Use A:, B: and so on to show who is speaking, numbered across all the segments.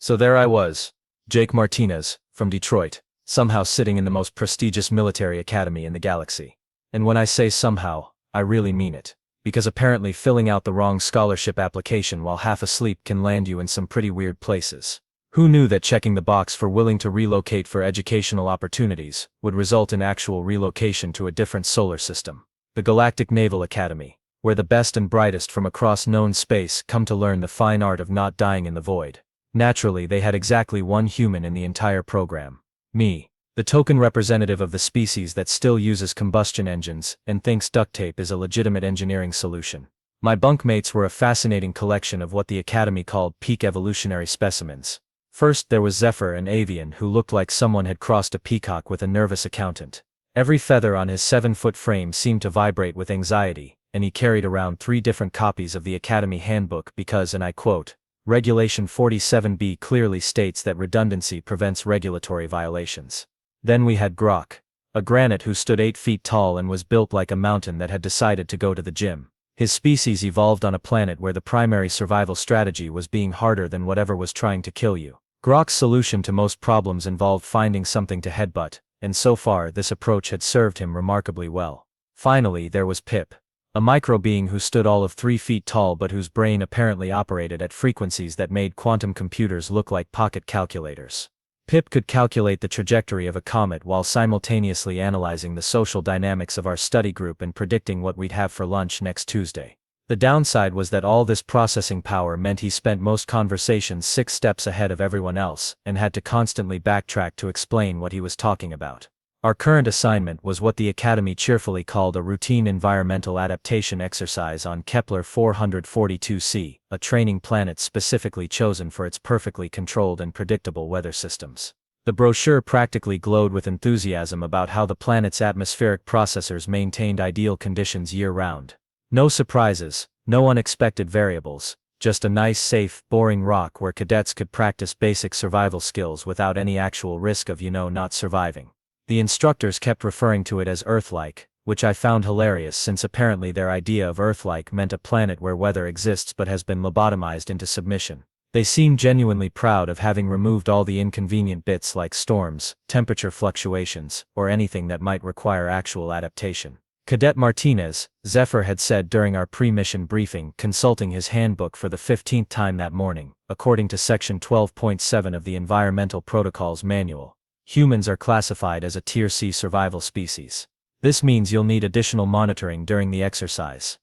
A: So there I was, Jake Martinez, from Detroit, somehow sitting in the most prestigious military academy in the galaxy. And when I say somehow, I really mean it. Because apparently filling out the wrong scholarship application while half asleep can land you in some pretty weird places. Who knew that checking the box for willing to relocate for educational opportunities would result in actual relocation to a different solar system? The Galactic Naval Academy, where the best and brightest from across known space come to learn the fine art of not dying in the void. Naturally, they had exactly one human in the entire program. Me. The token representative of the species that still uses combustion engines and thinks duct tape is a legitimate engineering solution. My bunkmates were a fascinating collection of what the Academy called peak evolutionary specimens. First there was Zephyr, an avian who looked like someone had crossed a peacock with a nervous accountant. Every feather on his 7-foot frame seemed to vibrate with anxiety, and he carried around 3 different copies of the Academy handbook because, and I quote, Regulation 47B clearly states that redundancy prevents regulatory violations. Then we had Grok, a granite who stood 8 feet tall and was built like a mountain that had decided to go to the gym. His species evolved on a planet where the primary survival strategy was being harder than whatever was trying to kill you. Grok's solution to most problems involved finding something to headbutt, and so far this approach had served him remarkably well. Finally there was Pip, a micro-being who stood all of 3 feet tall but whose brain apparently operated at frequencies that made quantum computers look like pocket calculators. Pip could calculate the trajectory of a comet while simultaneously analyzing the social dynamics of our study group and predicting what we'd have for lunch next Tuesday. The downside was that all this processing power meant he spent most conversations 6 steps ahead of everyone else and had to constantly backtrack to explain what he was talking about. Our current assignment was what the Academy cheerfully called a routine environmental adaptation exercise on Kepler 442c, a training planet specifically chosen for its perfectly controlled and predictable weather systems. The brochure practically glowed with enthusiasm about how the planet's atmospheric processors maintained ideal conditions year-round. No surprises, no unexpected variables, just a nice, safe, boring rock where cadets could practice basic survival skills without any actual risk of not surviving. The instructors kept referring to it as Earth-like, which I found hilarious since apparently their idea of Earth-like meant a planet where weather exists but has been lobotomized into submission. They seemed genuinely proud of having removed all the inconvenient bits like storms, temperature fluctuations, or anything that might require actual adaptation. Cadet Martinez, Zephyr had said during our pre-mission briefing, consulting his handbook for the 15th time that morning, according to Section 12.7 of the Environmental Protocols Manual. Humans are classified as a Tier C survival species. This means you'll need additional monitoring during the exercise.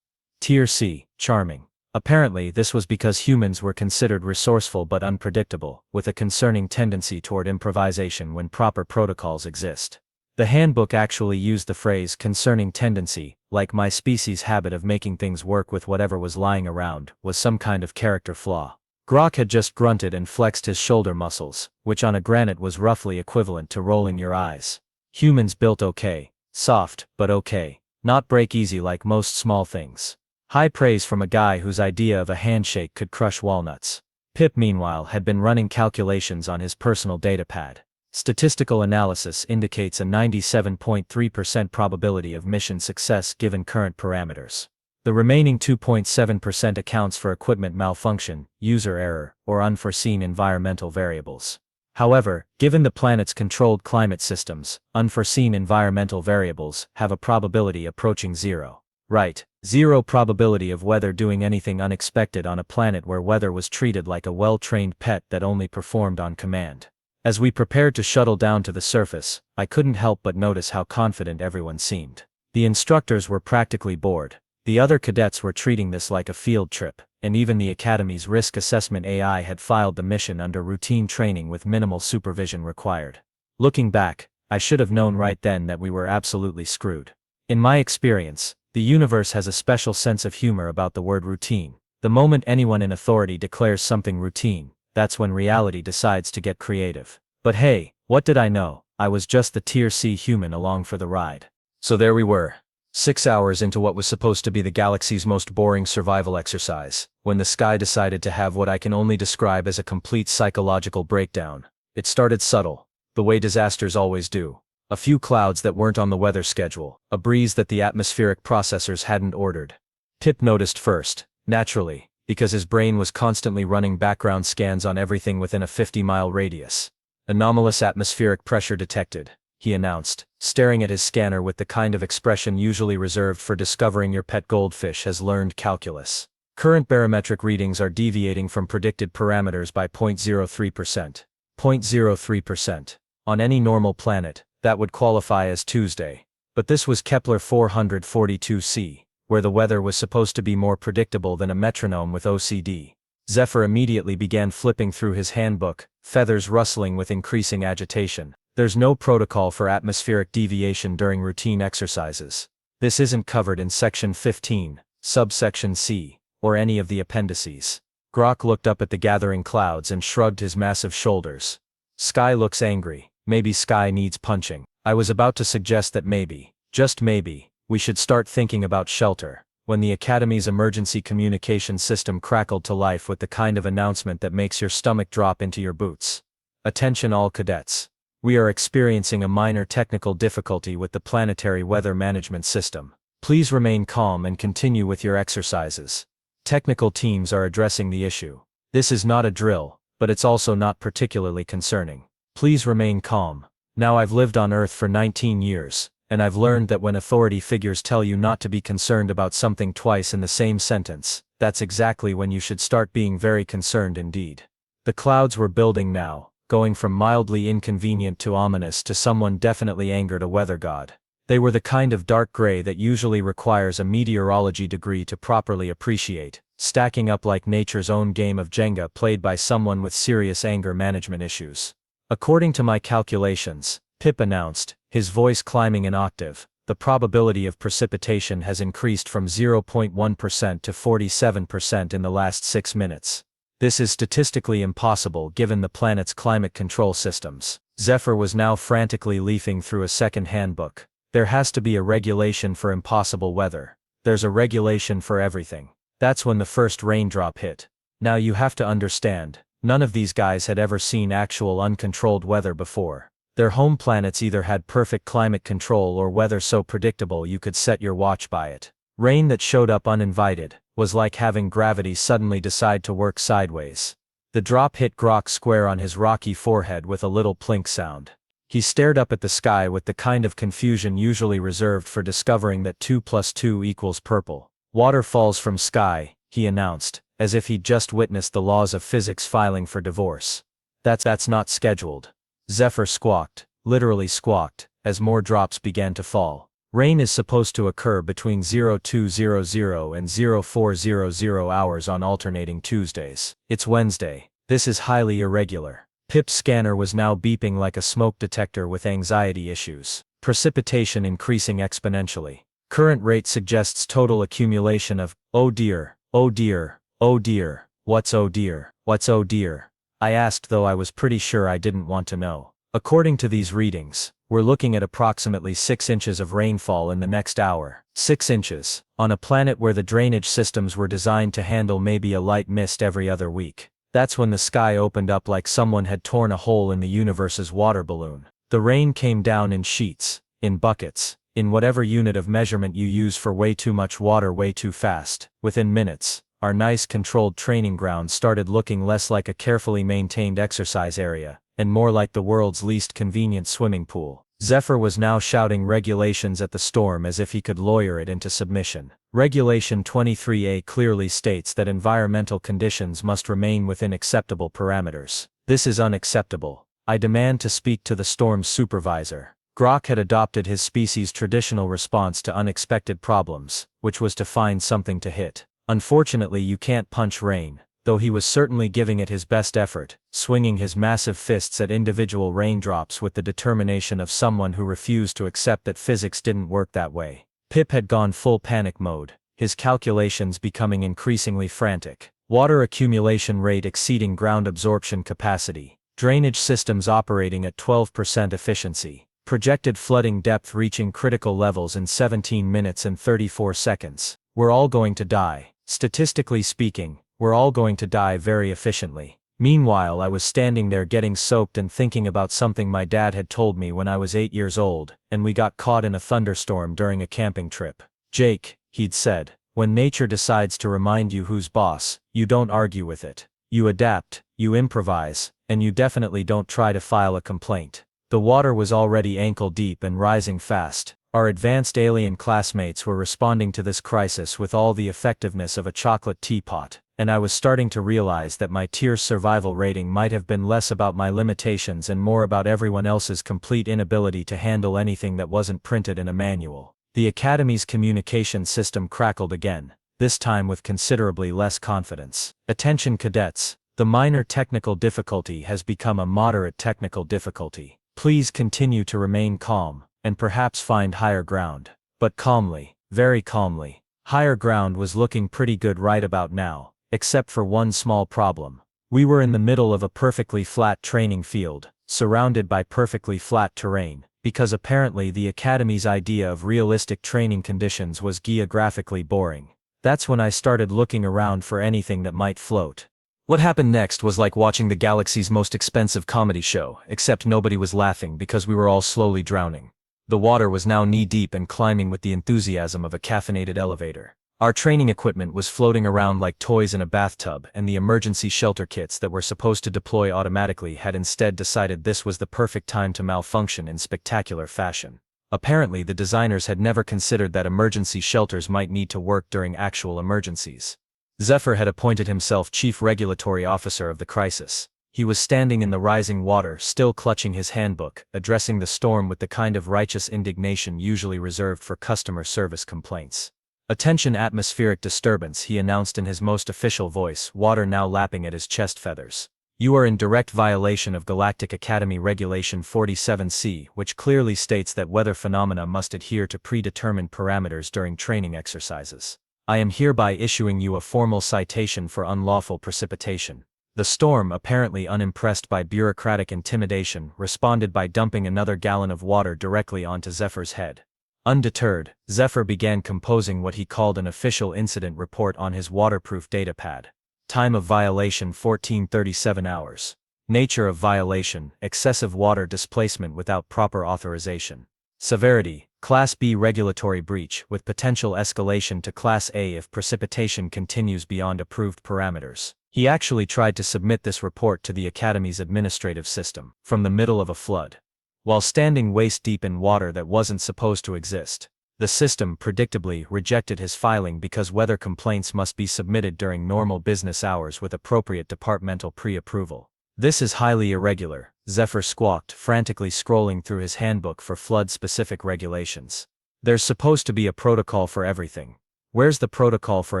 A: Tier C, charming. Apparently this was because humans were considered resourceful but unpredictable, with a concerning tendency toward improvisation when proper protocols exist. The handbook actually used the phrase concerning tendency, like my species' habit of making things work with whatever was lying around, was some kind of character flaw. Grok had just grunted and flexed his shoulder muscles, which on a granite was roughly equivalent to rolling your eyes. Humans built okay. Soft, but okay. Not break easy like most small things. High praise from a guy whose idea of a handshake could crush walnuts. Pip meanwhile had been running calculations on his personal datapad. Statistical analysis indicates a 97.3% probability of mission success given current parameters. The remaining 2.7% accounts for equipment malfunction, user error, or unforeseen environmental variables. However, given the planet's controlled climate systems, unforeseen environmental variables have a probability approaching 0. Right, 0 probability of weather doing anything unexpected on a planet where weather was treated like a well-trained pet that only performed on command. As we prepared to shuttle down to the surface, I couldn't help but notice how confident everyone seemed. The instructors were practically bored. The other cadets were treating this like a field trip, and even the Academy's risk assessment AI had filed the mission under routine training with minimal supervision required. Looking back, I should have known right then that we were absolutely screwed. In my experience, the universe has a special sense of humor about the word routine. The moment anyone in authority declares something routine, that's when reality decides to get creative. But hey, what did I know? I was just the Tier C human along for the ride. So there we were. 6 hours into what was supposed to be the galaxy's most boring survival exercise, when the sky decided to have what I can only describe as a complete psychological breakdown. It started subtle, the way disasters always do. A few clouds that weren't on the weather schedule, a breeze that the atmospheric processors hadn't ordered. Pip noticed first, naturally. because his brain was constantly running background scans on everything within a 50-mile radius. Anomalous atmospheric pressure detected, he announced, staring at his scanner with the kind of expression usually reserved for discovering your pet goldfish has learned calculus. Current barometric readings are deviating from predicted parameters by 0.03%. 0.03%. On any normal planet, that would qualify as Tuesday. But this was Kepler 442c, where the weather was supposed to be more predictable than a metronome with OCD. Zephyr immediately began flipping through his handbook, feathers rustling with increasing agitation. There's no protocol for atmospheric deviation during routine exercises. This isn't covered in Section 15, subsection C, or any of the appendices. Grok looked up at the gathering clouds and shrugged his massive shoulders. Sky looks angry. Maybe Sky needs punching. I was about to suggest that maybe, just maybe, we should start thinking about shelter, when the Academy's emergency communication system crackled to life with the kind of announcement that makes your stomach drop into your boots. Attention all cadets. We are experiencing a minor technical difficulty with the planetary weather management system. Please remain calm and continue with your exercises. Technical teams are addressing the issue. This is not a drill, but it's also not particularly concerning. Please remain calm. Now I've lived on Earth for 19 years, and I've learned that when authority figures tell you not to be concerned about something twice in the same sentence, that's exactly when you should start being very concerned indeed. The clouds were building now, going from mildly inconvenient to ominous to someone definitely angered a weather god. They were the kind of dark gray that usually requires a meteorology degree to properly appreciate, stacking up like nature's own game of Jenga played by someone with serious anger management issues. According to my calculations, Pip announced, his voice climbing an octave, the probability of precipitation has increased from 0.1% to 47% in the last 6 minutes. This is statistically impossible given the planet's climate control systems. Zephyr was now frantically leafing through a second handbook. There has to be a regulation for impossible weather. There's a regulation for everything. That's when the first raindrop hit. Now you have to understand, none of these guys had ever seen actual uncontrolled weather before. Their home planets either had perfect climate control or weather so predictable you could set your watch by it. Rain that showed up uninvited was like having gravity suddenly decide to work sideways. The drop hit Grok square on his rocky forehead with a little plink sound. He stared up at the sky with the kind of confusion usually reserved for discovering that 2 + 2 = purple. Water falls from sky, he announced, as if he'd just witnessed the laws of physics filing for divorce. That's not scheduled. Zephyr squawked, literally squawked, as more drops began to fall. Rain is supposed to occur between 0200 and 0400 hours on alternating Tuesdays. It's Wednesday. This is highly irregular. Pip's scanner was now beeping like a smoke detector with anxiety issues. Precipitation increasing exponentially. Current rate suggests total accumulation of, oh dear, oh dear, oh dear, what's oh dear, what's oh dear? I asked though I was pretty sure I didn't want to know. According to these readings, we're looking at approximately 6 inches of rainfall in the next hour. 6 inches, on a planet where the drainage systems were designed to handle maybe a light mist every other week. That's when the sky opened up like someone had torn a hole in the universe's water balloon. The rain came down in sheets, in buckets, in whatever unit of measurement you use for way too much water way too fast. Within minutes, our nice controlled training ground started looking less like a carefully maintained exercise area, and more like the world's least convenient swimming pool. Zephyr was now shouting regulations at the storm as if he could lawyer it into submission. Regulation 23A clearly states that environmental conditions must remain within acceptable parameters. This is unacceptable. I demand to speak to the storm's supervisor. Grok had adopted his species' traditional response to unexpected problems, which was to find something to hit. Unfortunately, you can't punch rain, though he was certainly giving it his best effort, swinging his massive fists at individual raindrops with the determination of someone who refused to accept that physics didn't work that way. Pip had gone full panic mode, his calculations becoming increasingly frantic. Water accumulation rate exceeding ground absorption capacity. Drainage systems operating at 12% efficiency. Projected flooding depth reaching critical levels in 17 minutes and 34 seconds. We're all going to die. Statistically speaking, we're all going to die very efficiently. Meanwhile, I was standing there getting soaked and thinking about something my dad had told me when I was 8 years old, and we got caught in a thunderstorm during a camping trip. Jake, he'd said, When nature decides to remind you who's boss, you don't argue with it. You adapt, you improvise, and you definitely don't try to file a complaint. The water was already ankle deep and rising fast. Our advanced alien classmates were responding to this crisis with all the effectiveness of a chocolate teapot, and I was starting to realize that my tier's survival rating might have been less about my limitations and more about everyone else's complete inability to handle anything that wasn't printed in a manual. The Academy's communication system crackled again, this time with considerably less confidence. Attention cadets, the minor technical difficulty has become a moderate technical difficulty. Please continue to remain calm, and perhaps find higher ground. But calmly, very calmly. Higher ground was looking pretty good right about now, except for one small problem. We were in the middle of a perfectly flat training field, surrounded by perfectly flat terrain, because apparently the Academy's idea of realistic training conditions was geographically boring. That's when I started looking around for anything that might float. What happened next was like watching the galaxy's most expensive comedy show, except nobody was laughing because we were all slowly drowning. The water was now knee-deep and climbing with the enthusiasm of a caffeinated elevator. Our training equipment was floating around like toys in a bathtub, and the emergency shelter kits that were supposed to deploy automatically had instead decided this was the perfect time to malfunction in spectacular fashion. Apparently the designers had never considered that emergency shelters might need to work during actual emergencies. Zephyr had appointed himself chief regulatory officer of the crisis. He was standing in the rising water, still clutching his handbook, addressing the storm with the kind of righteous indignation usually reserved for customer service complaints. "Attention atmospheric disturbance," he announced in his most official voice, water now lapping at his chest feathers. "You are in direct violation of Galactic Academy Regulation 47C, which clearly states that weather phenomena must adhere to predetermined parameters during training exercises. I am hereby issuing you a formal citation for unlawful precipitation." The storm, apparently unimpressed by bureaucratic intimidation, responded by dumping another gallon of water directly onto Zephyr's head. Undeterred, Zephyr began composing what he called an official incident report on his waterproof datapad. Time of violation 1437 hours. Nature of violation, excessive water displacement without proper authorization. Severity, Class B regulatory breach, with potential escalation to Class A if precipitation continues beyond approved parameters. He actually tried to submit this report to the Academy's administrative system, from the middle of a flood. While standing waist-deep in water that wasn't supposed to exist. The system, predictably, rejected his filing because weather complaints must be submitted during normal business hours with appropriate departmental pre-approval. "This is highly irregular," Zephyr squawked, frantically scrolling through his handbook for flood-specific regulations. "There's supposed to be a protocol for everything. Where's the protocol for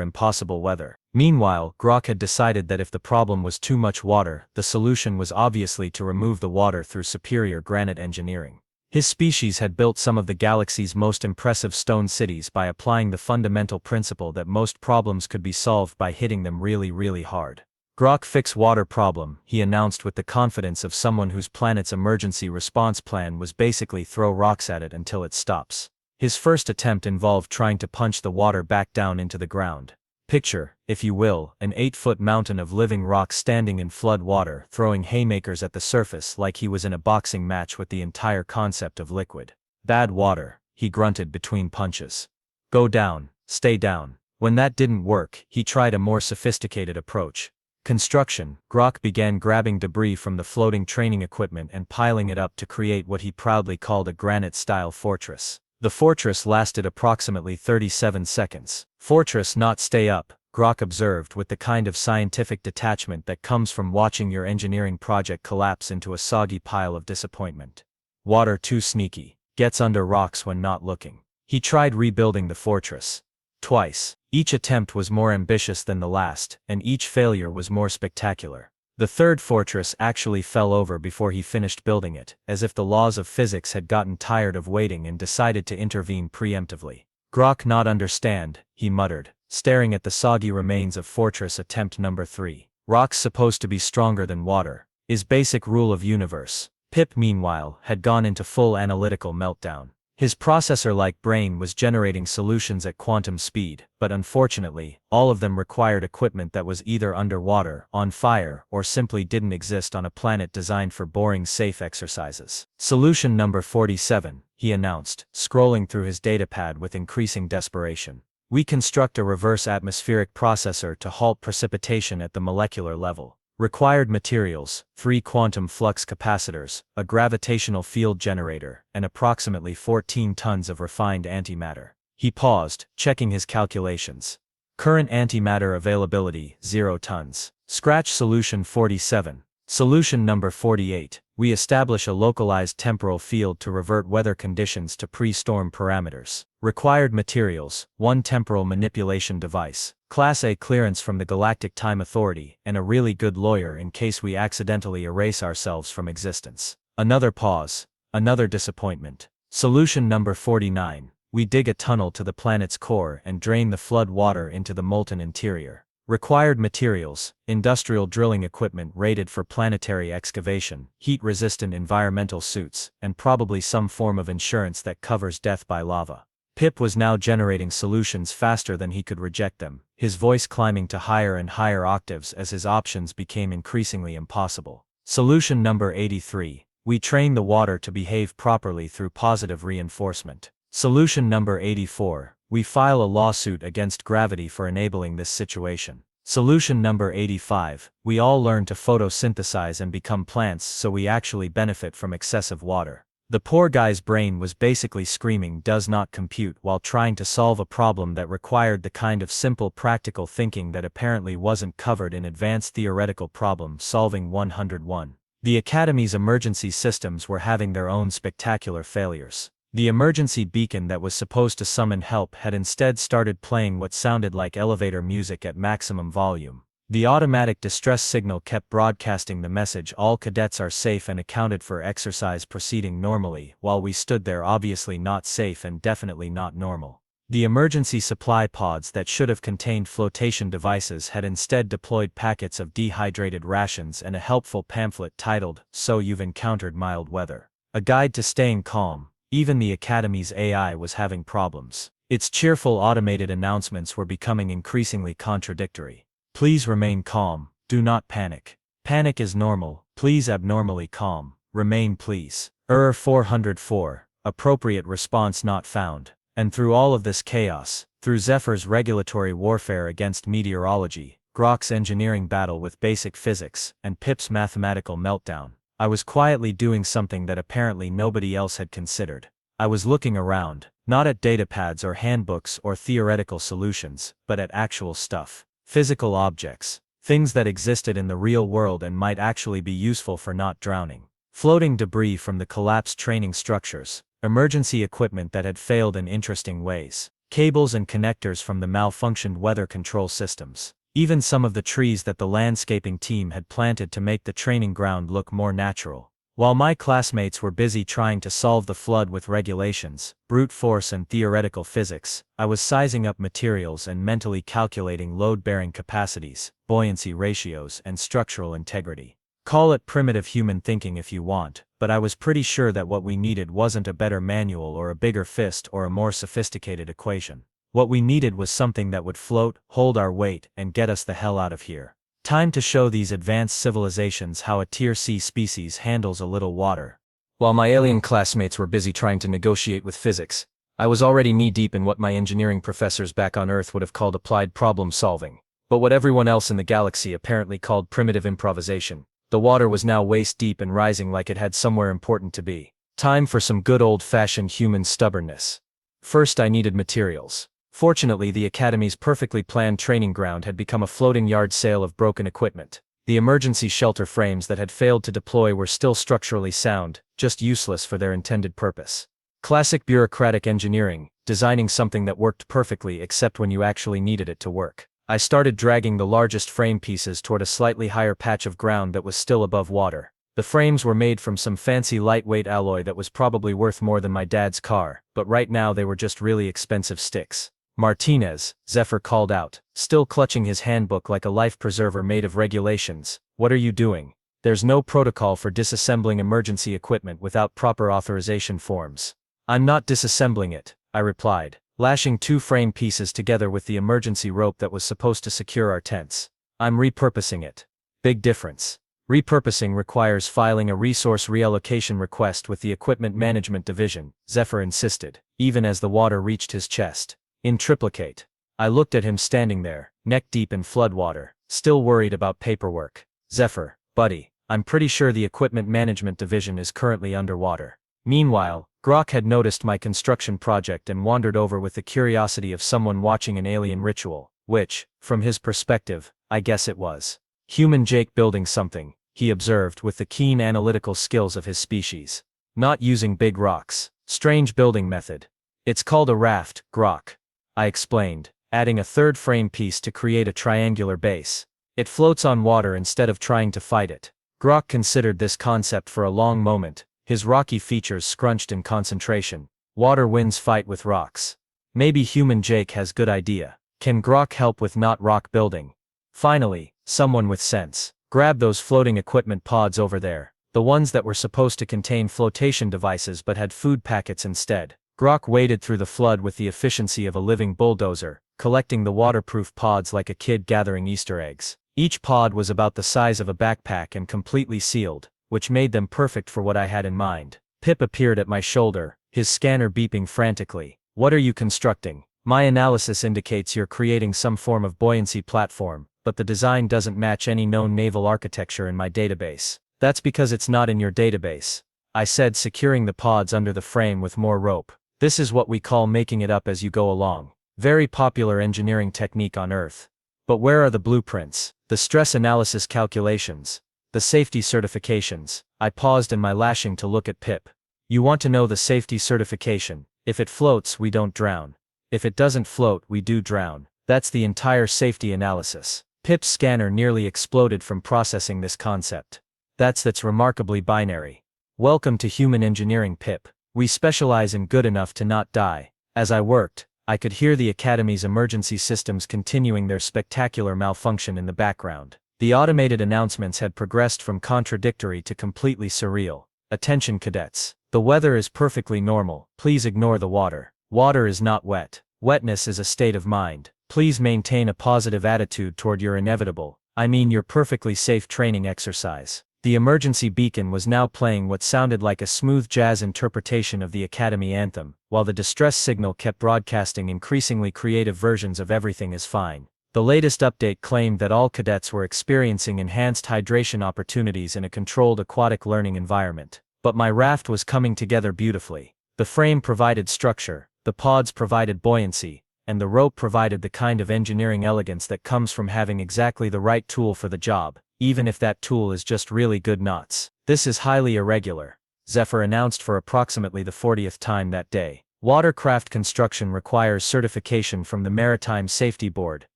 A: impossible weather?" Meanwhile, Grok had decided that if the problem was too much water, the solution was obviously to remove the water through superior granite engineering. His species had built some of the galaxy's most impressive stone cities by applying the fundamental principle that most problems could be solved by hitting them really, really hard. "Grok fix water problem," he announced with the confidence of someone whose planet's emergency response plan was basically throw rocks at it until it stops. His first attempt involved trying to punch the water back down into the ground. Picture, if you will, an 8-foot mountain of living rock standing in flood water, throwing haymakers at the surface like he was in a boxing match with the entire concept of liquid. "Bad water," he grunted between punches. "Go down, stay down." When that didn't work, he tried a more sophisticated approach. Construction. Grok began grabbing debris from the floating training equipment and piling it up to create what he proudly called a granite-style fortress. The fortress lasted approximately 37 seconds. "Fortress not stay up," Grok observed with the kind of scientific detachment that comes from watching your engineering project collapse into a soggy pile of disappointment. "Water too sneaky. Gets under rocks when not looking." He tried rebuilding the fortress. Twice. Each attempt was more ambitious than the last, and each failure was more spectacular. The third fortress actually fell over before he finished building it, as if the laws of physics had gotten tired of waiting and decided to intervene preemptively. "Grok not understand," he muttered, staring at the soggy remains of fortress attempt number 3. "Rock's supposed to be stronger than water. Is basic rule of universe." Pip, meanwhile, had gone into full analytical meltdown. His processor-like brain was generating solutions at quantum speed, but unfortunately, all of them required equipment that was either underwater, on fire, or simply didn't exist on a planet designed for boring safe exercises. "Solution number 47, he announced, scrolling through his datapad with increasing desperation. We construct a reverse atmospheric processor to halt precipitation at the molecular level. Required materials: 3 quantum flux capacitors, a gravitational field generator, and approximately 14 tons of refined antimatter. He paused, checking his calculations. Current antimatter availability, 0 tons. Scratch solution 47. Solution number 48. We establish a localized temporal field to revert weather conditions to pre-storm parameters. Required materials: 1 temporal manipulation device, Class A clearance from the Galactic Time Authority, and a really good lawyer in case we accidentally erase ourselves from existence. Another pause. Another disappointment. Solution number 49. We dig a tunnel to the planet's core and drain the flood water into the molten interior. Required materials: industrial drilling equipment rated for planetary excavation, heat-resistant environmental suits, and probably some form of insurance that covers death by lava. Pip was now generating solutions faster than he could reject them, his voice climbing to higher and higher octaves as his options became increasingly impossible. Solution number 83. We train the water to behave properly through positive reinforcement. Solution number 84. We file a lawsuit against gravity for enabling this situation. Solution number 85. We all learn to photosynthesize and become plants so we actually benefit from excessive water. The poor guy's brain was basically screaming "does not compute" while trying to solve a problem that required the kind of simple practical thinking that apparently wasn't covered in Advanced Theoretical Problem Solving 101. The Academy's emergency systems were having their own spectacular failures. The emergency beacon that was supposed to summon help had instead started playing what sounded like elevator music at maximum volume. The automatic distress signal kept broadcasting the message "all cadets are safe and accounted for, exercise proceeding normally," while we stood there obviously not safe and definitely not normal. The emergency supply pods that should have contained flotation devices had instead deployed packets of dehydrated rations and a helpful pamphlet titled "So You've Encountered Mild Weather. A Guide to Staying Calm." Even the Academy's AI was having problems. Its cheerful automated announcements were becoming increasingly contradictory. Please remain calm, do not panic. Panic is normal, please abnormally calm, remain please. Error 404, appropriate response not found. And through all of this chaos, through Zephyr's regulatory warfare against meteorology, Grok's engineering battle with basic physics, and Pip's mathematical meltdown, I was quietly doing something that apparently nobody else had considered. I was looking around, not at datapads or handbooks or theoretical solutions, but at actual stuff. Physical objects. Things that existed in the real world and might actually be useful for not drowning. Floating debris from the collapsed training structures. Emergency equipment that had failed in interesting ways. Cables and connectors from the malfunctioned weather control systems. Even some of the trees that the landscaping team had planted to make the training ground look more natural. While my classmates were busy trying to solve the flood with regulations, brute force and theoretical physics, I was sizing up materials and mentally calculating load-bearing capacities, buoyancy ratios, and structural integrity. Call it primitive human thinking if you want, but I was pretty sure that what we needed wasn't a better manual or a bigger fist or a more sophisticated equation. What we needed was something that would float, hold our weight, and get us the hell out of here. Time to show these advanced civilizations how a Tier C species handles a little water. While my alien classmates were busy trying to negotiate with physics, I was already knee-deep in what my engineering professors back on Earth would have called applied problem solving, but what everyone else in the galaxy apparently called primitive improvisation. The water was now waist-deep and rising like it had somewhere important to be. Time for some good old-fashioned human stubbornness. First I needed materials. Fortunately, the Academy's perfectly planned training ground had become a floating yard sale of broken equipment. The emergency shelter frames that had failed to deploy were still structurally sound, just useless for their intended purpose. Classic bureaucratic engineering, designing something that worked perfectly except when you actually needed it to work. I started dragging the largest frame pieces toward a slightly higher patch of ground that was still above water. The frames were made from some fancy lightweight alloy that was probably worth more than my dad's car, but right now they were just really expensive sticks. "Martinez," Zephyr called out, still clutching his handbook like a life preserver made of regulations. "What are you doing? There's no protocol for disassembling emergency equipment without proper authorization forms." "I'm not disassembling it," I replied, lashing 2 frame pieces together with the emergency rope that was supposed to secure our tents. "I'm repurposing it." "Big difference. Repurposing requires filing a resource reallocation request with the Equipment Management Division," Zephyr insisted, even as the water reached his chest. "In triplicate." I looked at him standing there, neck deep in floodwater, still worried about paperwork. Zephyr, buddy, I'm pretty sure the equipment management division is currently underwater. Meanwhile, Grok had noticed my construction project and wandered over with the curiosity of someone watching an alien ritual, which, from his perspective, I guess it was. Human Jake building something, he observed with the keen analytical skills of his species. Not using big rocks. Strange building method. It's called a raft, Grok. I explained, adding a third frame piece to create a triangular base. It floats on water instead of trying to fight it. Grok considered this concept for a long moment, his rocky features scrunched in concentration. Water wins fight with rocks. Maybe Human Jake has good idea. Can Grok help with not rock building? Finally, someone with sense. Grab those floating equipment pods over there. The ones that were supposed to contain flotation devices but had food packets instead. Grok waded through the flood with the efficiency of a living bulldozer, collecting the waterproof pods like a kid gathering Easter eggs. Each pod was about the size of a backpack and completely sealed, which made them perfect for what I had in mind. Pip appeared at my shoulder, his scanner beeping frantically. What are you constructing? My analysis indicates you're creating some form of buoyancy platform, but the design doesn't match any known naval architecture in my database. That's because it's not in your database. I said, securing the pods under the frame with more rope. This is what we call making it up as you go along. Very popular engineering technique on Earth. But where are the blueprints, the stress analysis calculations, the safety certifications? I paused in my lashing to look at Pip. You want to know the safety certification? If it floats, we don't drown. If it doesn't float, we do drown. That's the entire safety analysis. Pip's scanner nearly exploded from processing this concept. That's remarkably binary. Welcome to human engineering, Pip. We specialize in good enough to not die. As I worked, I could hear the Academy's emergency systems continuing their spectacular malfunction in the background. The automated announcements had progressed from contradictory to completely surreal. Attention cadets. The weather is perfectly normal. Please ignore the water. Water is not wet. Wetness is a state of mind. Please maintain a positive attitude toward your inevitable, your perfectly safe training exercise. The emergency beacon was now playing what sounded like a smooth jazz interpretation of the Academy anthem, while the distress signal kept broadcasting increasingly creative versions of Everything is Fine. The latest update claimed that all cadets were experiencing enhanced hydration opportunities in a controlled aquatic learning environment. But my raft was coming together beautifully. The frame provided structure, the pods provided buoyancy, and the rope provided the kind of engineering elegance that comes from having exactly the right tool for the job, even if that tool is just really good knots. This is highly irregular, Zephyr announced for approximately the 40th time that day. Watercraft construction requires certification from the Maritime Safety Board,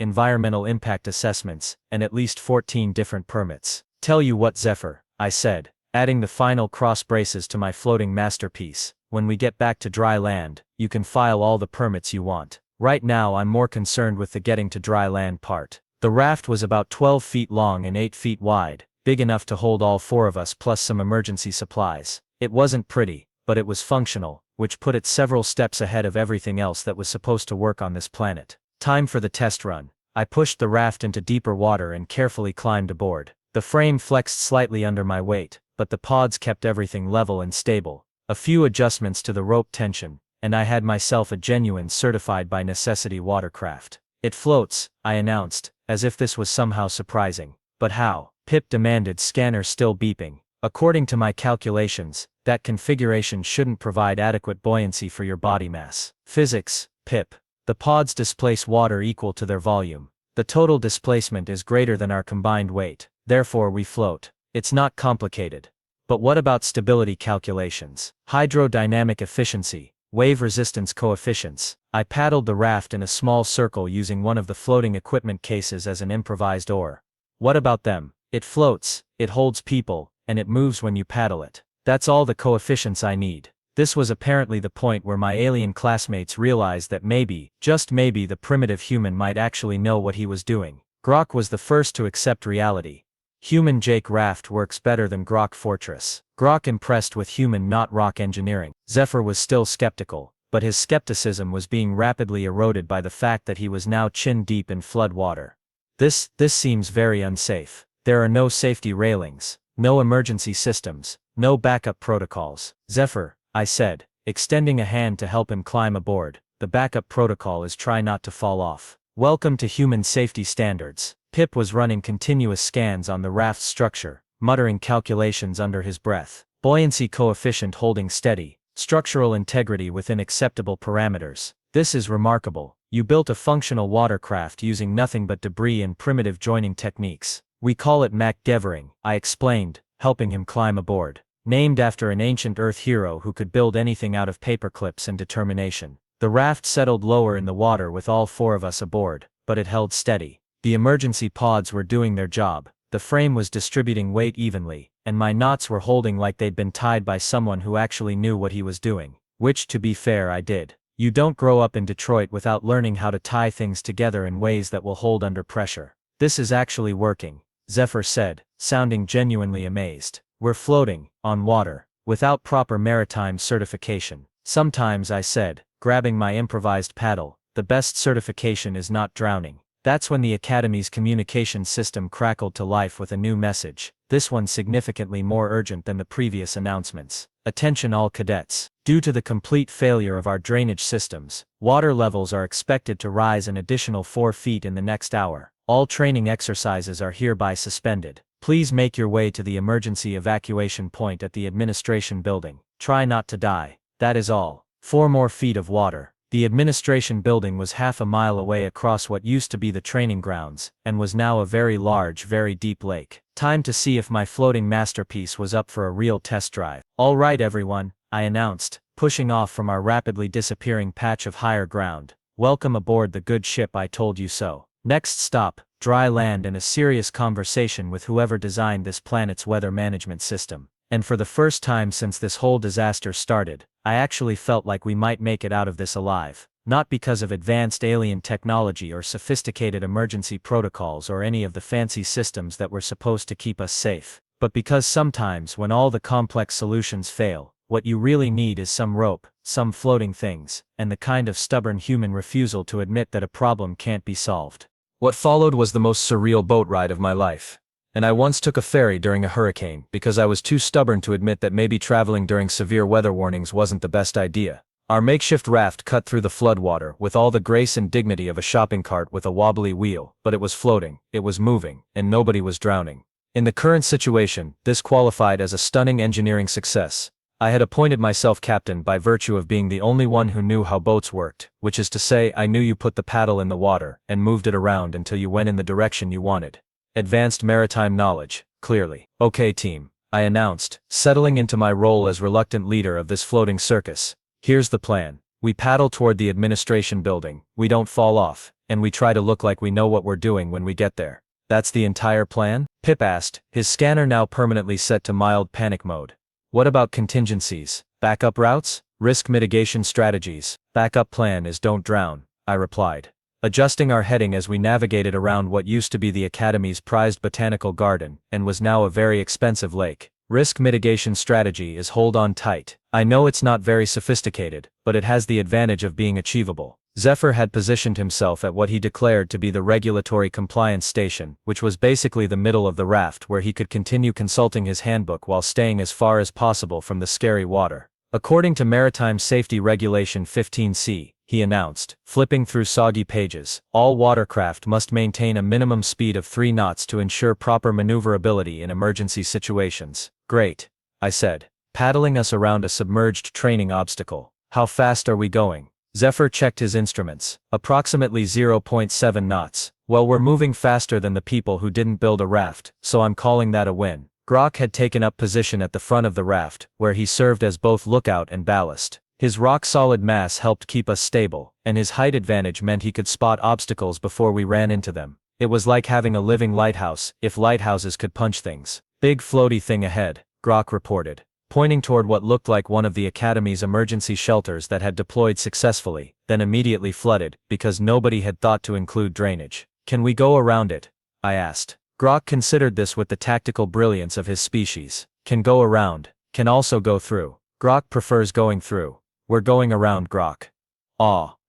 A: environmental impact assessments, and at least 14 different permits. Tell you what, Zephyr, I said, adding the final cross braces to my floating masterpiece. When we get back to dry land, you can file all the permits you want. Right now I'm more concerned with the getting to dry land part. The raft was about 12 feet long and 8 feet wide, big enough to hold all four of us plus some emergency supplies. It wasn't pretty, but it was functional, which put it several steps ahead of everything else that was supposed to work on this planet. Time for the test run. I pushed the raft into deeper water and carefully climbed aboard. The frame flexed slightly under my weight, but the pods kept everything level and stable. A few adjustments to the rope tension, and I had myself a genuine certified by necessity watercraft. It floats, I announced, as if this was somehow surprising. But how? Pip demanded, scanner still beeping. According to my calculations, that configuration shouldn't provide adequate buoyancy for your body mass. Physics, Pip. The pods displace water equal to their volume. The total displacement is greater than our combined weight. Therefore we float. It's not complicated. But what about stability calculations? Hydrodynamic efficiency, wave resistance coefficients. I paddled the raft in a small circle using one of the floating equipment cases as an improvised oar. What about them? It floats, it holds people, and it moves when you paddle it. That's all the coefficients I need. This was apparently the point where my alien classmates realized that maybe, just maybe, the primitive human might actually know what he was doing. Grok was the first to accept reality. Human Jake Raft works better than Grok Fortress. Grok impressed with human not rock engineering. Zephyr was still skeptical, but his skepticism was being rapidly eroded by the fact that he was now chin deep in flood water. This seems very unsafe. There are no safety railings, no emergency systems, no backup protocols. Zephyr, I said, extending a hand to help him climb aboard, the backup protocol is try not to fall off. Welcome to Human Safety Standards. Pip was running continuous scans on the raft's structure, muttering calculations under his breath. Buoyancy coefficient holding steady, structural integrity within acceptable parameters. This is remarkable. You built a functional watercraft using nothing but debris and primitive joining techniques. We call it MacGyvering, I explained, helping him climb aboard. Named after an ancient Earth hero who could build anything out of paper clips and determination. The raft settled lower in the water with all four of us aboard, but it held steady. The emergency pods were doing their job. The frame was distributing weight evenly, and my knots were holding like they'd been tied by someone who actually knew what he was doing. Which, to be fair, I did. You don't grow up in Detroit without learning how to tie things together in ways that will hold under pressure. This is actually working, Zephyr said, sounding genuinely amazed. We're floating, on water, without proper maritime certification. Sometimes, I said, grabbing my improvised paddle, the best certification is not drowning. That's when the Academy's communication system crackled to life with a new message, this one significantly more urgent than the previous announcements. Attention all cadets. Due to the complete failure of our drainage systems, water levels are expected to rise an additional 4 feet in the next hour. All training exercises are hereby suspended. Please make your way to the emergency evacuation point at the administration building. Try not to die. That is all. 4 more feet of water. The administration building was half a mile away across what used to be the training grounds, and was now a very large, very deep lake. Time to see if my floating masterpiece was up for a real test drive. All right everyone, I announced, pushing off from our rapidly disappearing patch of higher ground. Welcome aboard the good ship I told you so. Next stop, dry land and a serious conversation with whoever designed this planet's weather management system. And for the first time since this whole disaster started, I actually felt like we might make it out of this alive. Not because of advanced alien technology or sophisticated emergency protocols or any of the fancy systems that were supposed to keep us safe, but because sometimes when all the complex solutions fail, what you really need is some rope, some floating things, and the kind of stubborn human refusal to admit that a problem can't be solved. What followed was the most surreal boat ride of my life. And I once took a ferry during a hurricane because I was too stubborn to admit that maybe traveling during severe weather warnings wasn't the best idea. Our makeshift raft cut through the floodwater with all the grace and dignity of a shopping cart with a wobbly wheel, but it was floating, it was moving, and nobody was drowning. In the current situation, this qualified as a stunning engineering success. I had appointed myself captain by virtue of being the only one who knew how boats worked, which is to say I knew you put the paddle in the water and moved it around until you went in the direction you wanted. Advanced maritime knowledge, clearly. Okay team, I announced, settling into my role as reluctant leader of this floating circus. Here's the plan. We paddle toward the administration building, we don't fall off, and we try to look like we know what we're doing when we get there. That's the entire plan? Pip asked, his scanner now permanently set to mild panic mode. What about contingencies? Backup routes? Risk mitigation strategies? Backup plan is don't drown, I replied. Adjusting our heading as we navigated around what used to be the Academy's prized botanical garden, and was now a very expensive lake. Risk mitigation strategy is hold on tight. I know it's not very sophisticated, but it has the advantage of being achievable. Zephyr had positioned himself at what he declared to be the regulatory compliance station, which was basically the middle of the raft where he could continue consulting his handbook while staying as far as possible from the scary water. According to Maritime Safety Regulation 15C, he announced, flipping through soggy pages, all watercraft must maintain a minimum speed of 3 knots to ensure proper maneuverability in emergency situations. Great, I said, paddling us around a submerged training obstacle. How fast are we going? Zephyr checked his instruments. Approximately 0.7 knots. Well, we're moving faster than the people who didn't build a raft, so I'm calling that a win. Grok had taken up position at the front of the raft, where he served as both lookout and ballast. His rock-solid mass helped keep us stable, and his height advantage meant he could spot obstacles before we ran into them. It was like having a living lighthouse, if lighthouses could punch things. Big floaty thing ahead, Grok reported, pointing toward what looked like one of the Academy's emergency shelters that had deployed successfully, then immediately flooded, because nobody had thought to include drainage. Can we go around it? I asked. Grok considered this with the tactical brilliance of his species. Can go around, can also go through. Grok prefers going through. We're going around, Grok.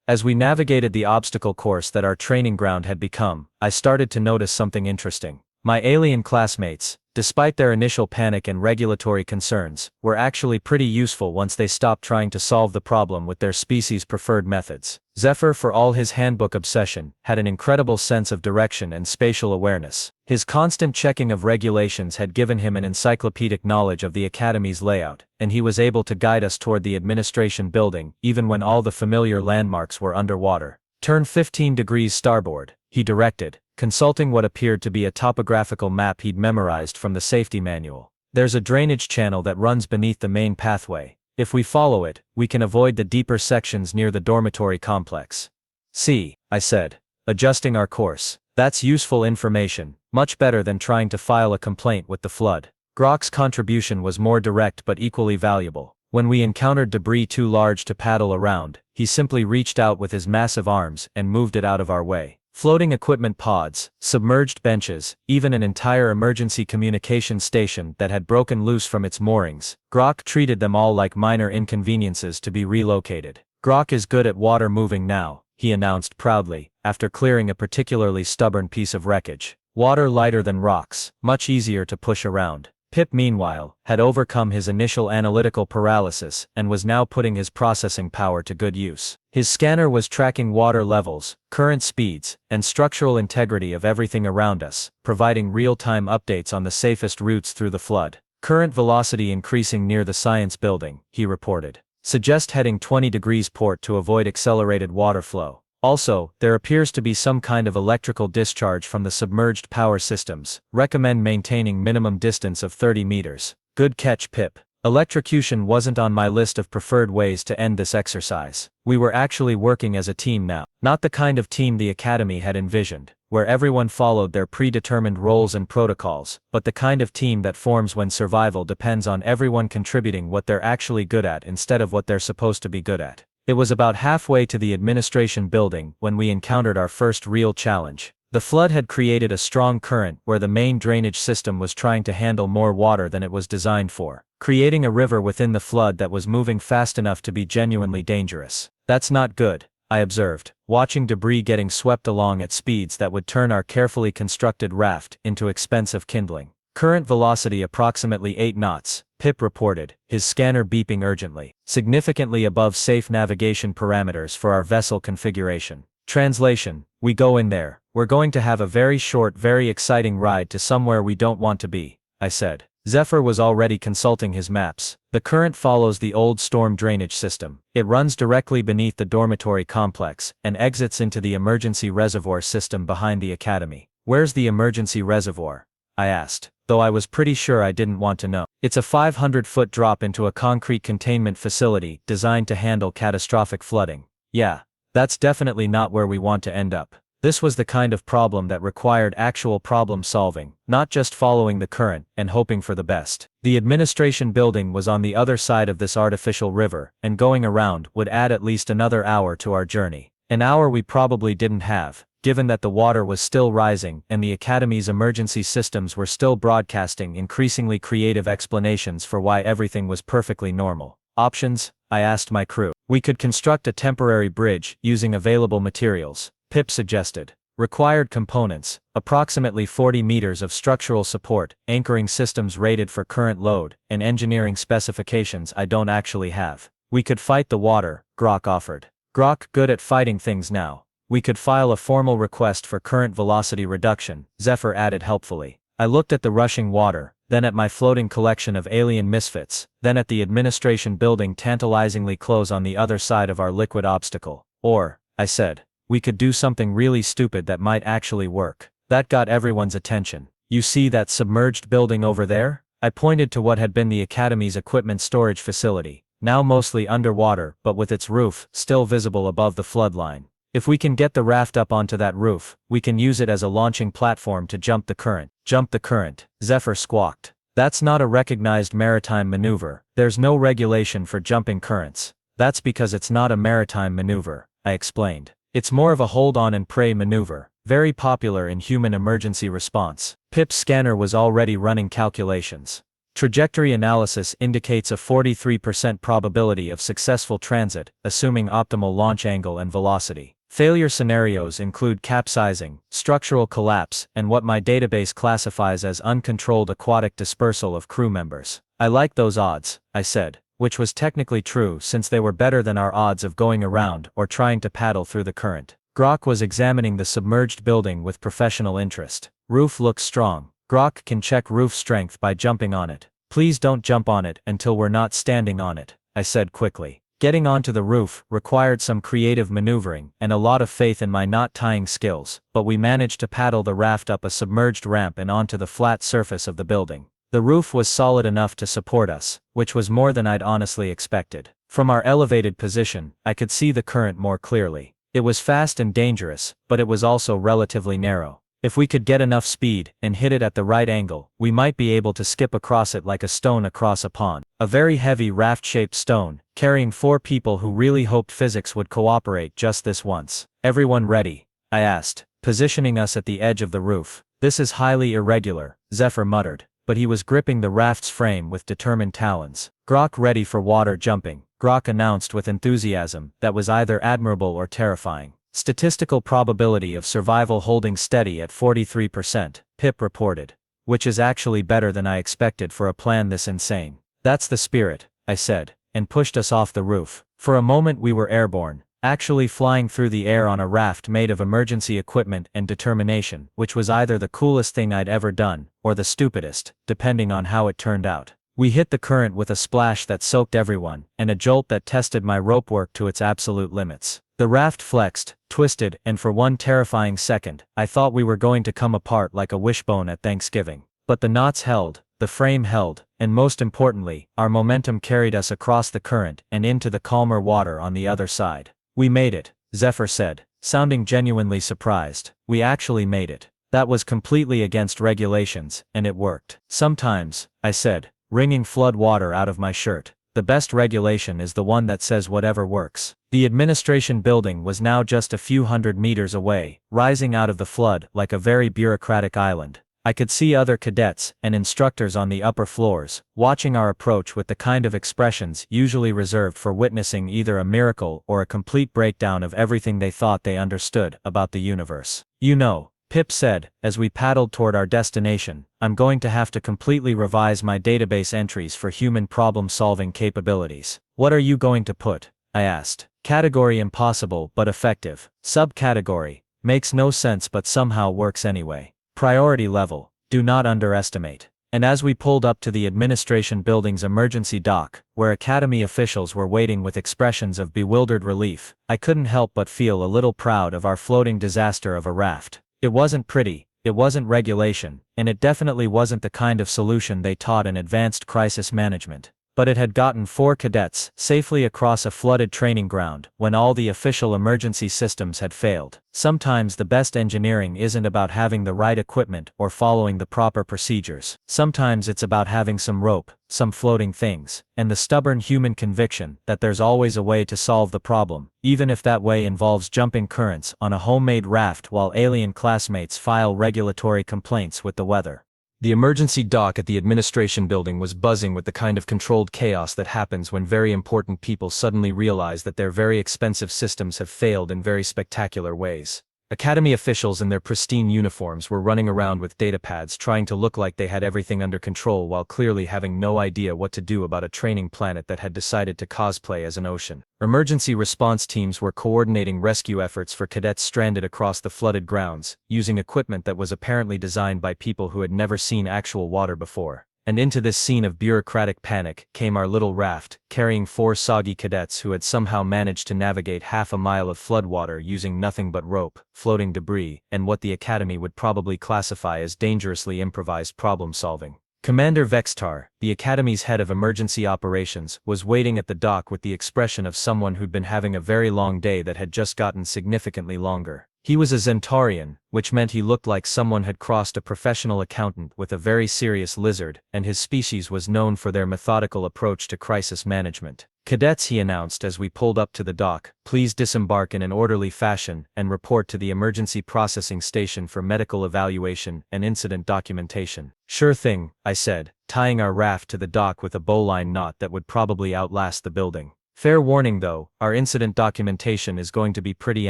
A: As we navigated the obstacle course that our training ground had become, I started to notice something interesting. My alien classmates, despite their initial panic and regulatory concerns, were actually pretty useful once they stopped trying to solve the problem with their species' preferred methods. Zephyr, for all his handbook obsession, had an incredible sense of direction and spatial awareness. His constant checking of regulations had given him an encyclopedic knowledge of the Academy's layout, and he was able to guide us toward the administration building even when all the familiar landmarks were underwater. "Turn 15 degrees starboard," he directed, consulting what appeared to be a topographical map he'd memorized from the safety manual. "There's a drainage channel that runs beneath the main pathway. If we follow it, we can avoid the deeper sections near the dormitory complex." "See," I said, adjusting our course. "That's useful information, much better than trying to file a complaint with the flood." Grok's contribution was more direct but equally valuable. When we encountered debris too large to paddle around, he simply reached out with his massive arms and moved it out of our way. Floating equipment pods, submerged benches, even an entire emergency communication station that had broken loose from its moorings, Grok treated them all like minor inconveniences to be relocated. "Grok is good at water moving now," he announced proudly, after clearing a particularly stubborn piece of wreckage. "Water lighter than rocks, much easier to push around." Pip, meanwhile, had overcome his initial analytical paralysis and was now putting his processing power to good use. His scanner was tracking water levels, current speeds, and structural integrity of everything around us, providing real-time updates on the safest routes through the flood. "Current velocity increasing near the science building," he reported. "Suggest heading 20 degrees port to avoid accelerated water flow. Also, there appears to be some kind of electrical discharge from the submerged power systems. Recommend maintaining minimum distance of 30 meters. Good catch, Pip. Electrocution wasn't on my list of preferred ways to end this exercise." We were actually working as a team now. Not the kind of team the Academy had envisioned, where everyone followed their predetermined roles and protocols, but the kind of team that forms when survival depends on everyone contributing what they're actually good at instead of what they're supposed to be good at. It was about halfway to the administration building when we encountered our first real challenge. The flood had created a strong current where the main drainage system was trying to handle more water than it was designed for, creating a river within the flood that was moving fast enough to be genuinely dangerous. "That's not good," I observed, watching debris getting swept along at speeds that would turn our carefully constructed raft into expensive kindling. "Current velocity approximately 8 knots, Pip reported, his scanner beeping urgently, significantly above safe navigation parameters for our vessel configuration. Translation: we go in there, we're going to have a very short, very exciting ride to somewhere we don't want to be," I said. Zephyr was already consulting his maps. "The current follows the old storm drainage system. It runs directly beneath the dormitory complex and exits into the emergency reservoir system behind the Academy." "Where's the emergency reservoir?" I asked, though I was pretty sure I didn't want to know. "It's a 500-foot drop into a concrete containment facility designed to handle catastrophic flooding." "Yeah, that's definitely not where we want to end up." This was the kind of problem that required actual problem solving, not just following the current and hoping for the best. The administration building was on the other side of this artificial river, and going around would add at least another hour to our journey. An hour we probably didn't have, given that the water was still rising and the Academy's emergency systems were still broadcasting increasingly creative explanations for why everything was perfectly normal. "Options?" I asked my crew. "We could construct a temporary bridge using available materials," Pip suggested. "Required components: approximately 40 meters of structural support, anchoring systems rated for current load, and engineering specifications I don't actually have." "We could fight the water," Grok offered. "Grok good at fighting things now." "We could file a formal request for current velocity reduction," Zephyr added helpfully. I looked at the rushing water, then at my floating collection of alien misfits, then at the administration building tantalizingly close on the other side of our liquid obstacle. "Or," I said, "we could do something really stupid that might actually work." That got everyone's attention. "You see that submerged building over there?" I pointed to what had been the Academy's equipment storage facility, now mostly underwater but with its roof still visible above the flood line. "If we can get the raft up onto that roof, we can use it as a launching platform to jump the current." "Jump the current," Zephyr squawked. "That's not a recognized maritime maneuver. There's no regulation for jumping currents." "That's because it's not a maritime maneuver," I explained. "It's more of a hold-on-and-pray maneuver, very popular in human emergency response." Pip's scanner was already running calculations. Trajectory analysis indicates a 43% probability of successful transit, assuming optimal launch angle and velocity. Failure scenarios include capsizing, structural collapse, and what my database classifies as uncontrolled aquatic dispersal of crew members. I like those odds, I said, which was technically true since they were better than our odds of going around or trying to paddle through the current. Grok was examining the submerged building with professional interest. Roof looks strong. Grok can check roof strength by jumping on it. Please don't jump on it until we're not standing on it, I said quickly. Getting onto the roof required some creative maneuvering and a lot of faith in my knot tying skills, but we managed to paddle the raft up a submerged ramp and onto the flat surface of the building. The roof was solid enough to support us, which was more than I'd honestly expected. From our elevated position, I could see the current more clearly. It was fast and dangerous, but it was also relatively narrow. If we could get enough speed and hit it at the right angle, we might be able to skip across it like a stone across a pond. A very heavy raft-shaped stone, carrying 4 people who really hoped physics would cooperate just this once. Everyone ready? I asked, positioning us at the edge of the roof. This is highly irregular, Zephyr muttered, but he was gripping the raft's frame with determined talons. Grok ready for water jumping, Grok announced with enthusiasm that was either admirable or terrifying. Statistical probability of survival holding steady at 43%, Pip reported. Which is actually better than I expected for a plan this insane. That's the spirit, I said, and pushed us off the roof. For a moment we were airborne, actually flying through the air on a raft made of emergency equipment and determination, which was either the coolest thing I'd ever done, or the stupidest, depending on how it turned out. We hit the current with a splash that soaked everyone, and a jolt that tested my rope work to its absolute limits. The raft flexed, twisted, and for one terrifying second, I thought we were going to come apart like a wishbone at Thanksgiving. But the knots held, the frame held, and most importantly, our momentum carried us across the current and into the calmer water on the other side. We made it, Zephyr said, sounding genuinely surprised. We actually made it. That was completely against regulations, and it worked. Sometimes, I said, wringing flood water out of my shirt, the best regulation is the one that says whatever works. The administration building was now just a few hundred meters away, rising out of the flood like a very bureaucratic island. I could see other cadets and instructors on the upper floors, watching our approach with the kind of expressions usually reserved for witnessing either a miracle or a complete breakdown of everything they thought they understood about the universe. You know, Pip said, as we paddled toward our destination, I'm going to have to completely revise my database entries for human problem-solving capabilities. What are you going to put? I asked. Category impossible but effective. Subcategory, makes no sense but somehow works anyway. Priority level, do not underestimate. And as we pulled up to the administration building's emergency dock, where Academy officials were waiting with expressions of bewildered relief, I couldn't help but feel a little proud of our floating disaster of a raft. It wasn't pretty, it wasn't regulation, and it definitely wasn't the kind of solution they taught in advanced crisis management. But it had gotten 4 cadets safely across a flooded training ground when all the official emergency systems had failed. Sometimes the best engineering isn't about having the right equipment or following the proper procedures. Sometimes it's about having some rope, some floating things, and the stubborn human conviction that there's always a way to solve the problem, even if that way involves jumping currents on a homemade raft while alien classmates file regulatory complaints with the weather. The emergency dock at the administration building was buzzing with the kind of controlled chaos that happens when very important people suddenly realize that their very expensive systems have failed in very spectacular ways. Academy officials in their pristine uniforms were running around with datapads trying to look like they had everything under control while clearly having no idea what to do about a training planet that had decided to cosplay as an ocean. Emergency response teams were coordinating rescue efforts for cadets stranded across the flooded grounds, using equipment that was apparently designed by people who had never seen actual water before. And into this scene of bureaucratic panic came our little raft, carrying 4 soggy cadets who had somehow managed to navigate half a mile of floodwater using nothing but rope, floating debris, and what the Academy would probably classify as dangerously improvised problem-solving. Commander Vextar, the Academy's head of emergency operations, was waiting at the dock with the expression of someone who'd been having a very long day that had just gotten significantly longer. He was a Zentaurian, which meant he looked like someone had crossed a professional accountant with a very serious lizard, and his species was known for their methodical approach to crisis management. Cadets, he announced as we pulled up to the dock, please disembark in an orderly fashion and report to the emergency processing station for medical evaluation and incident documentation. Sure thing, I said, tying our raft to the dock with a bowline knot that would probably outlast the building. Fair warning though, our incident documentation is going to be pretty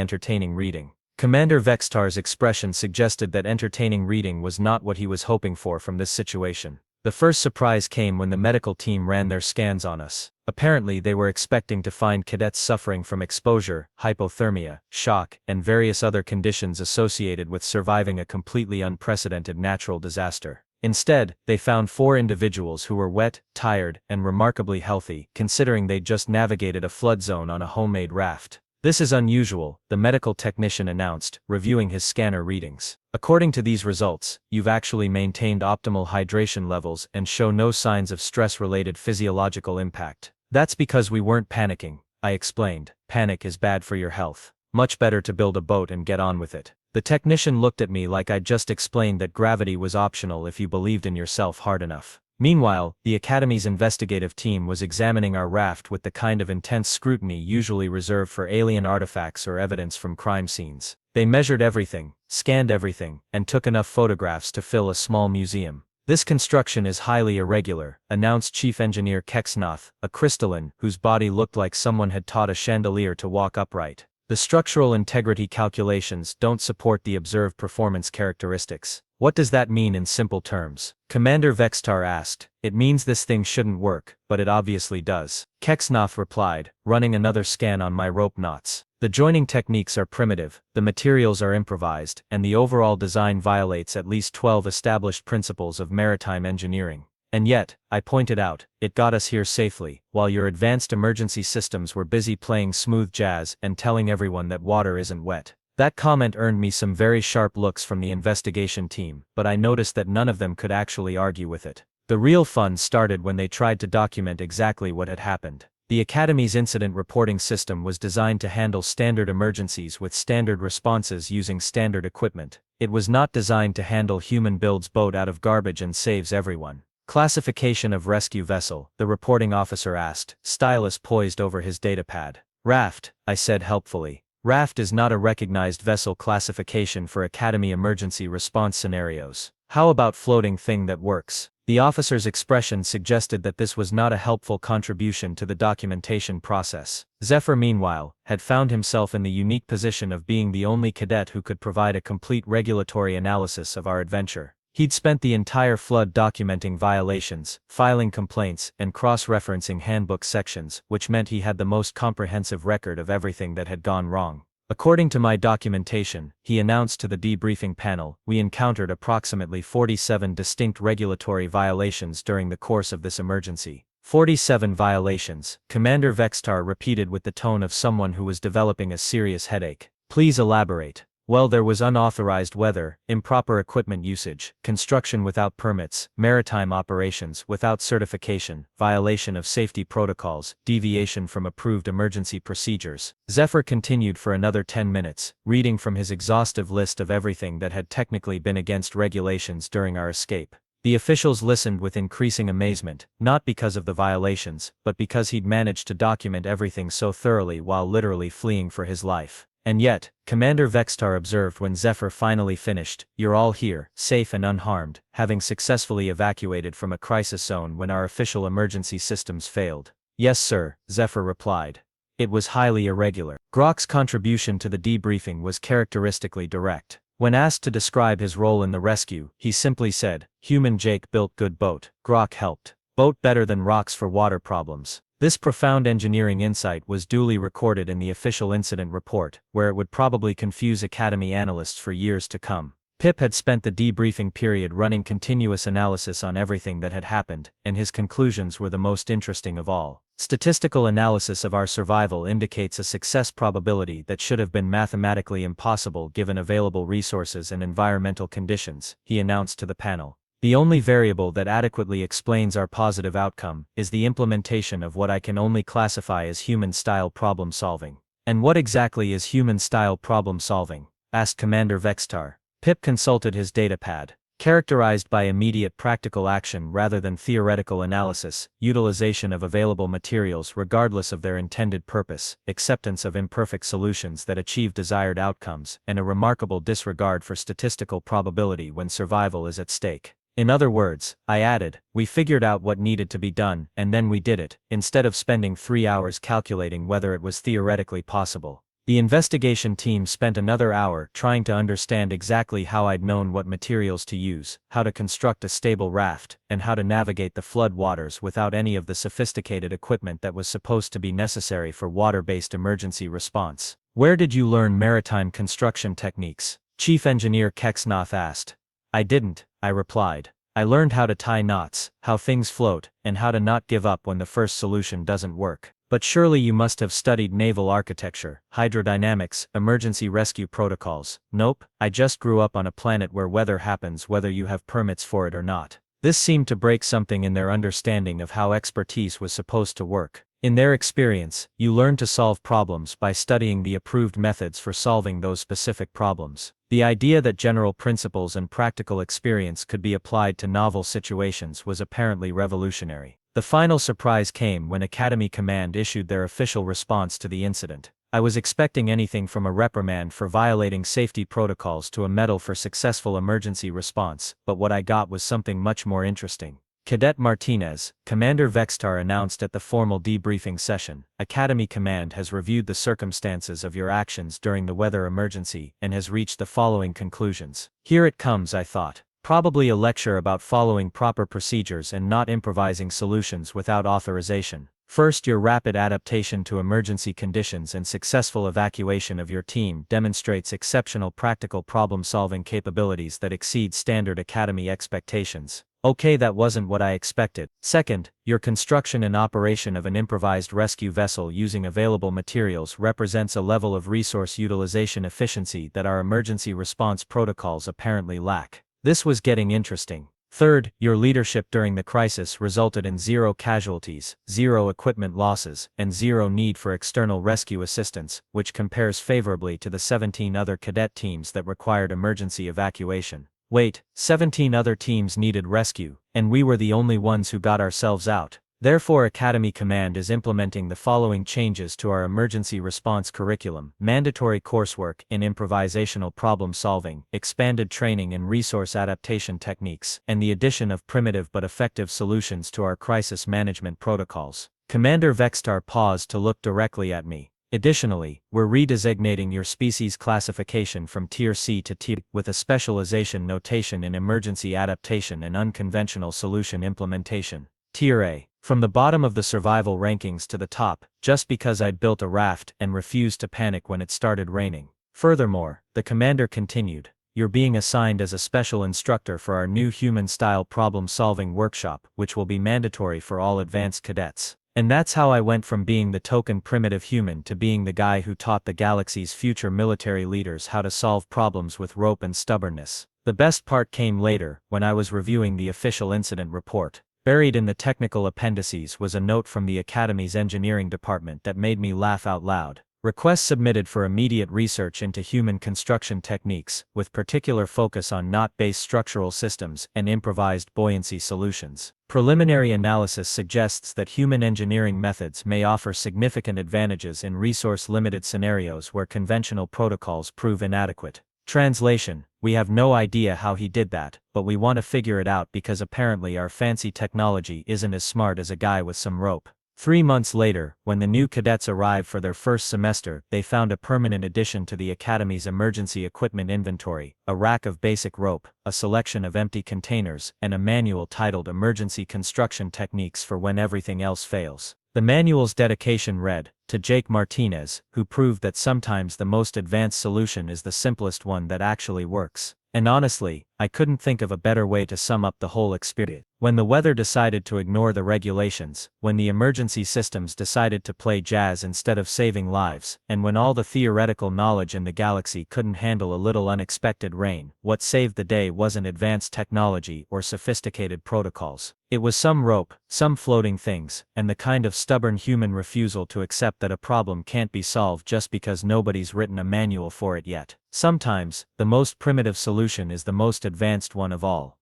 A: entertaining reading. Commander Vextar's expression suggested that entertaining reading was not what he was hoping for from this situation. The first surprise came when the medical team ran their scans on us. Apparently they were expecting to find cadets suffering from exposure, hypothermia, shock, and various other conditions associated with surviving a completely unprecedented natural disaster. Instead, they found 4 individuals who were wet, tired, and remarkably healthy, considering they'd just navigated a flood zone on a homemade raft. This is unusual, the medical technician announced, reviewing his scanner readings. According to these results, you've actually maintained optimal hydration levels and show no signs of stress-related physiological impact. That's because we weren't panicking, I explained. Panic is bad for your health. Much better to build a boat and get on with it. The technician looked at me like I'd just explained that gravity was optional if you believed in yourself hard enough. Meanwhile, the Academy's investigative team was examining our raft with the kind of intense scrutiny usually reserved for alien artifacts or evidence from crime scenes. They measured everything, scanned everything, and took enough photographs to fill a small museum. This construction is highly irregular, announced Chief Engineer Kexnath, a crystalline whose body looked like someone had taught a chandelier to walk upright. The structural integrity calculations don't support the observed performance characteristics. What does that mean in simple terms? Commander Vextar asked. It means this thing shouldn't work, but it obviously does. Kexnath replied, running another scan on my rope knots. The joining techniques are primitive, the materials are improvised, and the overall design violates at least 12 established principles of maritime engineering. And yet, I pointed out, it got us here safely, while your advanced emergency systems were busy playing smooth jazz and telling everyone that water isn't wet. That comment earned me some very sharp looks from the investigation team, but I noticed that none of them could actually argue with it. The real fun started when they tried to document exactly what had happened. The Academy's incident reporting system was designed to handle standard emergencies with standard responses using standard equipment. It was not designed to handle human builds boat out of garbage and saves everyone. Classification of rescue vessel, the reporting officer asked, stylus poised over his datapad. Raft, I said helpfully. Raft is not a recognized vessel classification for Academy emergency response scenarios. How about floating thing that works? The officer's expression suggested that this was not a helpful contribution to the documentation process. Zephyr, meanwhile, had found himself in the unique position of being the only cadet who could provide a complete regulatory analysis of our adventure. He'd spent the entire flood documenting violations, filing complaints, and cross-referencing handbook sections, which meant he had the most comprehensive record of everything that had gone wrong. According to my documentation, he announced to the debriefing panel, we encountered approximately 47 distinct regulatory violations during the course of this emergency. 47 violations, Commander Vextar repeated with the tone of someone who was developing a serious headache. Please elaborate. Well, there was unauthorized weather, improper equipment usage, construction without permits, maritime operations without certification, violation of safety protocols, deviation from approved emergency procedures. Zephyr continued for another 10 minutes, reading from his exhaustive list of everything that had technically been against regulations during our escape. The officials listened with increasing amazement, not because of the violations, but because he'd managed to document everything so thoroughly while literally fleeing for his life. And yet, Commander Vextar observed when Zephyr finally finished, you're all here, safe and unharmed, having successfully evacuated from a crisis zone when our official emergency systems failed. Yes sir, Zephyr replied. It was highly irregular. Grok's contribution to the debriefing was characteristically direct. When asked to describe his role in the rescue, he simply said, human Jake built good boat, Grok helped. Boat better than rocks for water problems. This profound engineering insight was duly recorded in the official incident report, where it would probably confuse Academy analysts for years to come. Pip had spent the debriefing period running continuous analysis on everything that had happened, and his conclusions were the most interesting of all. Statistical analysis of our survival indicates a success probability that should have been mathematically impossible given available resources and environmental conditions, he announced to the panel. The only variable that adequately explains our positive outcome is the implementation of what I can only classify as human-style problem solving. And what exactly is human-style problem solving? Asked Commander Vextar. Pip consulted his datapad. Characterized by immediate practical action rather than theoretical analysis, utilization of available materials regardless of their intended purpose, acceptance of imperfect solutions that achieve desired outcomes, and a remarkable disregard for statistical probability when survival is at stake. In other words, I added, we figured out what needed to be done, and then we did it, instead of spending 3 hours calculating whether it was theoretically possible. The investigation team spent another hour trying to understand exactly how I'd known what materials to use, how to construct a stable raft, and how to navigate the flood waters without any of the sophisticated equipment that was supposed to be necessary for water-based emergency response. "Where did you learn maritime construction techniques?" Chief Engineer Keksnath asked. "I didn't," I replied. "I learned how to tie knots, how things float, and how to not give up when the first solution doesn't work." "But surely you must have studied naval architecture, hydrodynamics, emergency rescue protocols." "Nope, I just grew up on a planet where weather happens whether you have permits for it or not." This seemed to break something in their understanding of how expertise was supposed to work. In their experience, you learn to solve problems by studying the approved methods for solving those specific problems. The idea that general principles and practical experience could be applied to novel situations was apparently revolutionary. The final surprise came when Academy Command issued their official response to the incident. I was expecting anything from a reprimand for violating safety protocols to a medal for successful emergency response, but what I got was something much more interesting. Cadet Martinez, Commander Vextar announced at the formal debriefing session, "Academy Command has reviewed the circumstances of your actions during the weather emergency and has reached the following conclusions." Here it comes, I thought. Probably a lecture about following proper procedures and not improvising solutions without authorization. First, your rapid adaptation to emergency conditions and successful evacuation of your team demonstrates exceptional practical problem-solving capabilities that exceed standard Academy expectations. Okay, that wasn't what I expected. Second, your construction and operation of an improvised rescue vessel using available materials represents a level of resource utilization efficiency that our emergency response protocols apparently lack. This was getting interesting. Third, your leadership during the crisis resulted in 0 casualties, 0 equipment losses, and 0 need for external rescue assistance, which compares favorably to the 17 other cadet teams that required emergency evacuation. Wait, 17 other teams needed rescue, and we were the only ones who got ourselves out. Therefore, Academy Command is implementing the following changes to our emergency response curriculum: mandatory coursework in improvisational problem solving, expanded training in resource adaptation techniques, and the addition of primitive but effective solutions to our crisis management protocols. Commander Vextar paused to look directly at me. Additionally, we're redesignating your species classification from Tier C to Tier with a specialization notation in emergency adaptation and unconventional solution implementation. Tier A. From the bottom of the survival rankings to the top, just because I'd built a raft and refused to panic when it started raining. Furthermore, the commander continued, you're being assigned as a special instructor for our new human-style problem-solving workshop, which will be mandatory for all advanced cadets. And that's how I went from being the token primitive human to being the guy who taught the galaxy's future military leaders how to solve problems with rope and stubbornness. The best part came later, when I was reviewing the official incident report. Buried in the technical appendices was a note from the Academy's engineering department that made me laugh out loud. Requests submitted for immediate research into human construction techniques, with particular focus on knot-based structural systems and improvised buoyancy solutions. Preliminary analysis suggests that human engineering methods may offer significant advantages in resource-limited scenarios where conventional protocols prove inadequate. Translation: we have no idea how he did that, but we want to figure it out because apparently our fancy technology isn't as smart as a guy with some rope. 3 months later, when the new cadets arrived for their first semester, they found a permanent addition to the Academy's emergency equipment inventory: a rack of basic rope, a selection of empty containers, and a manual titled Emergency Construction Techniques for When Everything Else Fails. The manual's dedication read, "To Jake Martinez, who proved that sometimes the most advanced solution is the simplest one that actually works." And honestly, I couldn't think of a better way to sum up the whole experience. When the weather decided to ignore the regulations, when the emergency systems decided to play jazz instead of saving lives, and when all the theoretical knowledge in the galaxy couldn't handle a little unexpected rain, what saved the day wasn't advanced technology or sophisticated protocols. It was some rope, some floating things, and the kind of stubborn human refusal to accept that a problem can't be solved just because nobody's written a manual for it yet. Sometimes, the most primitive solution is the most advanced one of all.